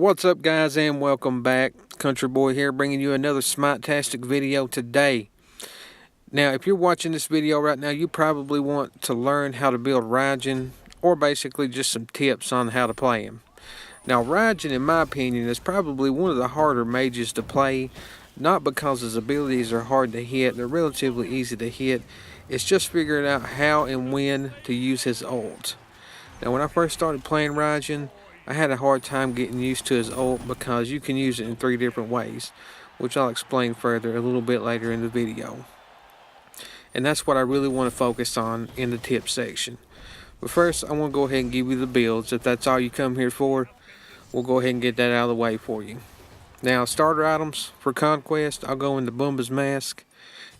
What's up, guys, and welcome back. Country Boy here, bringing you another Smite-tastic video today. Now, if you're watching this video right now, you probably want to learn how to build Raijin, or basically just some tips on how to play him. Now, Raijin, in my opinion, is probably one of the harder mages to play, not because his abilities are hard to hit. They're relatively easy to hit. It's just figuring out how and when to use his ult. Now, when I first started playing Raijin, I had a hard time getting used to his ult because you can use it in 3 different ways, which I'll explain further a little bit later in the video. And that's what I really want to focus on in the tip section. But first, I want to go ahead and give you the builds. If that's all you come here for, we'll go ahead and get that out of the way for you. Now, starter items for Conquest, I'll go into Bumba's Mask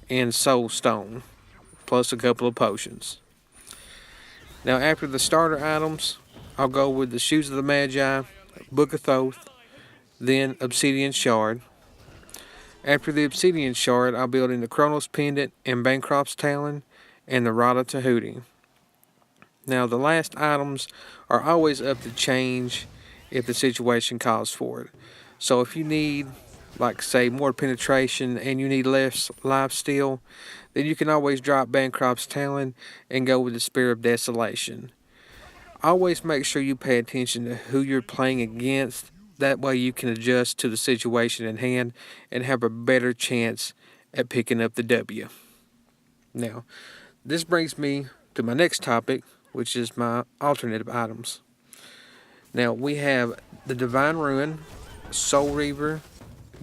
and Soul Stone, plus a couple of potions. Now, after the starter items, I'll go with the Shoes of the Magi, Book of Thoth, then Obsidian Shard. After the Obsidian Shard, I'll build in the Chronos Pendant and Bancroft's Talon and the Rod of Tahuti. Now, the last items are always up to change if the situation calls for it. So if you need, like say, more penetration and you need less lifesteal, then you can always drop Bancroft's Talon and go with the Spear of Desolation. Always make sure you pay attention to who you're playing against. That way you can adjust to the situation at hand and have a better chance at picking up the W. Now, this brings me to my next topic, which is my alternative items. Now, we have the Divine Ruin, Soul Reaver,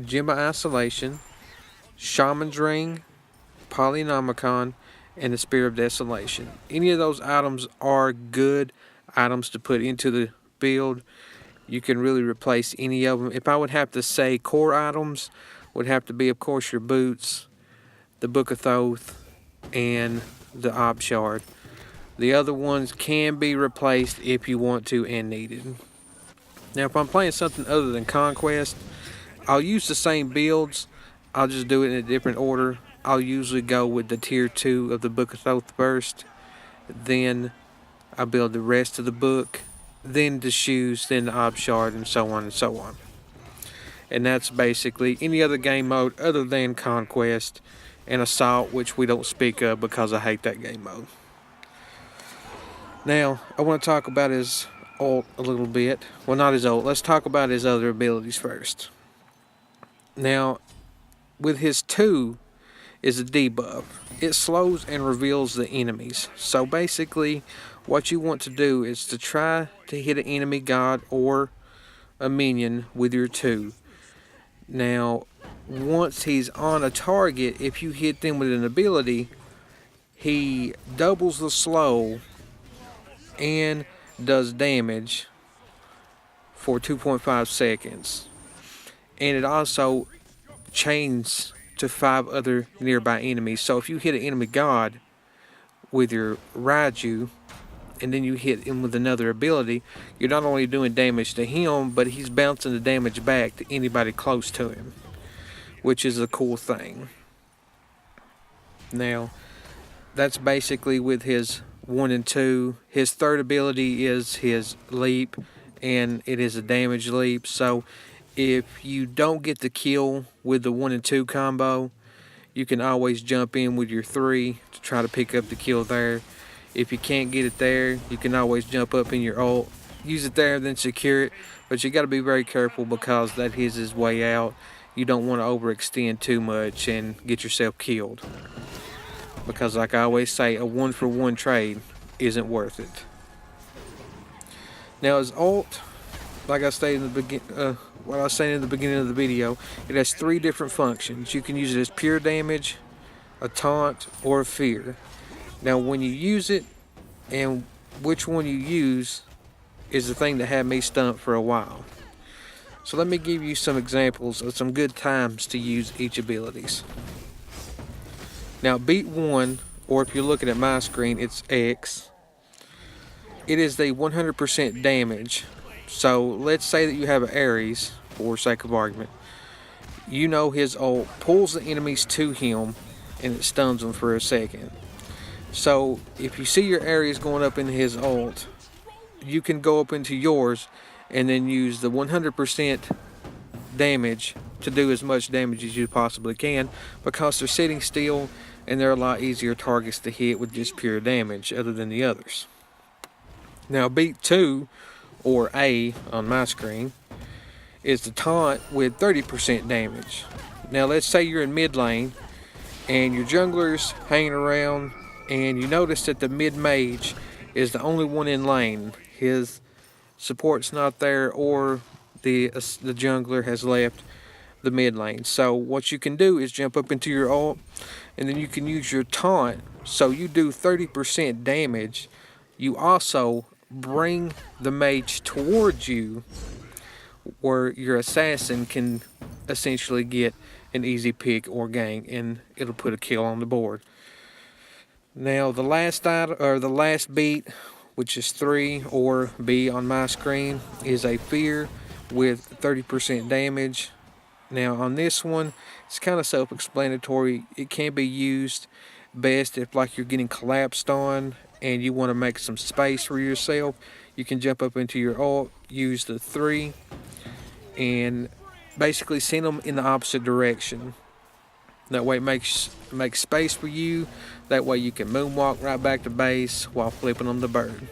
Gem of Isolation, Shaman's Ring, Polynomicon, and the Spear of Desolation. Any of those items are good items to put into the build. You can really replace any of them. If I would have to say core items, would have to be, of course, your boots, the Book of Thoth, and the Ob Shard. The other ones can be replaced if you want to and needed. Now, if I'm playing something other than Conquest, I'll use the same builds. I'll just do it in a different order. I'll usually go with the tier 2 of the Book of Thoth first, then I build the rest of the book, then the shoes, then the Ob Shard, and so on and so on. And that's basically any other game mode other than Conquest and Assault, which we don't speak of because I hate that game mode. Now, I want to talk about his ult a little bit. Well, not his ult. Let's talk about his other abilities first. Now, with his 2 is a debuff. It slows and reveals the enemies. So basically, what you want to do is to try to hit an enemy god or a minion with your 2. Now, once he's on a target, if you hit them with an ability, he doubles the slow and does damage for 2.5 seconds. And it also chains to 5 other nearby enemies. So if you hit an enemy god with your Raiju, and then you hit him with another ability, you're not only doing damage to him, but he's bouncing the damage back to anybody close to him, which is a cool thing. Now, that's basically with his 1 and 2. His 3rd ability is his leap, and it is a damage leap. So if you don't get the kill with the 1 and 2 combo, you can always jump in with your 3 to try to pick up the kill there. If you can't get it there, you can always jump up in your ult, use it there, then secure it. But you got to be very careful because that is his way out. You don't want to overextend too much and get yourself killed. Because like I always say, a 1-for-1 trade isn't worth it. Now his ult, like I stated in the beginning of the video, it has 3 different functions. You can use it as pure damage, a taunt, or a fear. Now, when you use it and which one you use is the thing that had me stumped for a while. So let me give you some examples of some good times to use each abilities. Now, beat 1, or if you're looking at my screen, it's X. It is the 100% damage. So let's say that you have an Ares, for sake of argument. You know his ult pulls the enemies to him and it stuns them for a second. So if you see your Ares going up into his ult, you can go up into yours and then use the 100% damage to do as much damage as you possibly can, because they're sitting still and they're a lot easier targets to hit with just pure damage other than the others. Now beat 2, or A on my screen, is the taunt with 30% damage. Now let's say you're in mid lane and your jungler's hanging around and you notice that the mid mage is the only one in lane. His support's not there, or the jungler has left the mid lane. So what you can do is jump up into your ult, and then you can use your taunt, so you do 30% damage. You also bring the mage towards you, where your assassin can essentially get an easy pick or gank, and it'll put a kill on the board. Now the last item, or the last beat, which is 3, or B on my screen, is a fear with 30% damage. Now on this one, it's kind of self-explanatory. It can be used best if like you're getting collapsed on and you want to make some space for yourself. You can jump up into your ult, use the 3, and basically send them in the opposite direction. That way it makes space for you. That way you can moonwalk right back to base while flipping them the bird.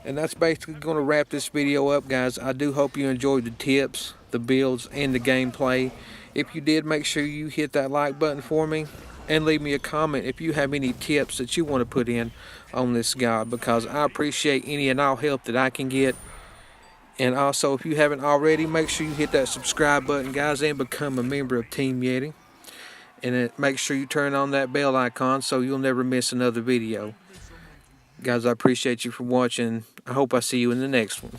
And that's basically going to wrap this video up, guys. I do hope you enjoyed the tips, the builds, and the gameplay. If you did, make sure you hit that like button for me, and leave me a comment if you have any tips that you want to put in on this guide, because I appreciate any and all help that I can get. And also, if you haven't already, make sure you hit that subscribe button, guys, and become a member of Team Yeti. And make sure you turn on that bell icon so you'll never miss another video. Guys, I appreciate you for watching. I hope I see you in the next one.